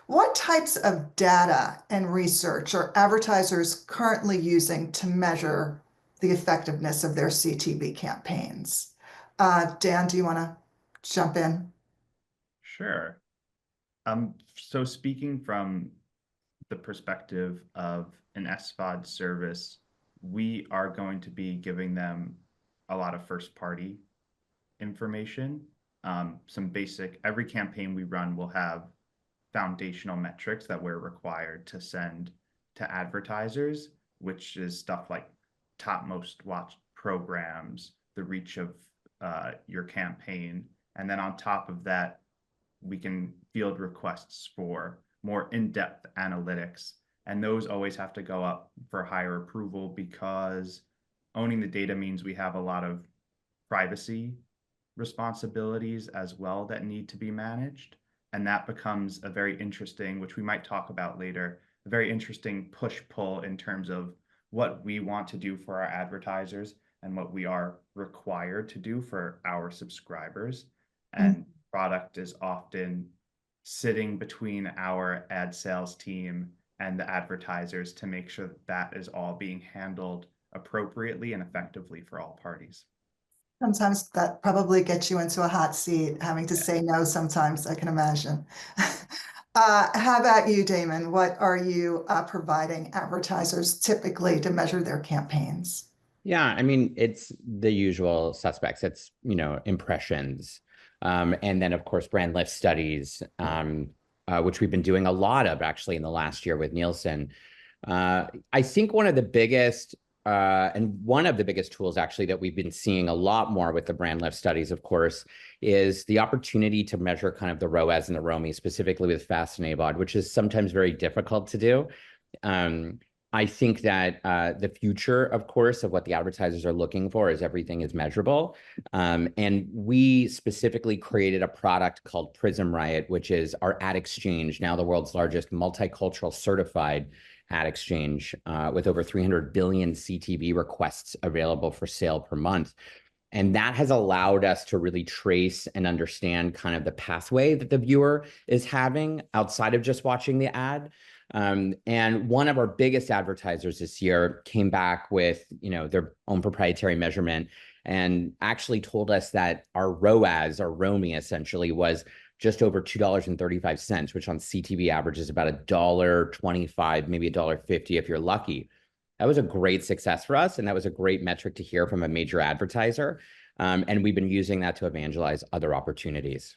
What types of data and research are advertisers currently using to measure the effectiveness of their CTV campaigns? Dan, do you want to jump in? Sure. So speaking from the perspective of an SVOD service, we are going to be giving them a lot of first-party information. Some basic, every campaign we run will have foundational metrics that we're required to send to advertisers, which is stuff like top most watched programs, the reach of your campaign. And then on top of that, we can field requests for more in-depth analytics. And those always have to go up for higher approval because owning the data means we have a lot of privacy responsibilities as well that need to be managed. And that becomes a very interesting, which we might talk about later, a very interesting push-pull in terms of what we want to do for our advertisers and what we are required to do for our subscribers. And product is often sitting between our ad sales team and the advertisers to make sure that that is all being handled appropriately and effectively for all parties. Sometimes that probably gets you into a hot seat, having to say no sometimes, I can imagine. How about you, Damon? What are you providing advertisers typically to measure their campaigns? Yeah, I mean, it's the usual suspects. It's, impressions. And then, of course, brand lift studies, which we've been doing a lot of actually in the last year with Nielsen. I think one of the biggest tools actually that we've been seeing a lot more with the brand lift studies, of course, is the opportunity to measure kind of the ROAS and the ROMI, specifically with FAST and AVOD, which is sometimes very difficult to do. I think that the future, of course, of what the advertisers are looking for is everything is measurable. And we specifically created a product called Prism Riot, which is our ad exchange, now the world's largest multicultural certified ad exchange with over 300 billion CTV requests available for sale per month. And that has allowed us to really trace and understand kind of the pathway that the viewer is having outside of just watching the ad. And one of our biggest advertisers this year came back with, their own proprietary measurement and actually told us that our ROAS, or ROMI essentially, was just over $2.35, which on CTV averages about $1.25, maybe $1.50 if you're lucky. That was a great success for us, and that was a great metric to hear from a major advertiser. And we've been using that to evangelize other opportunities.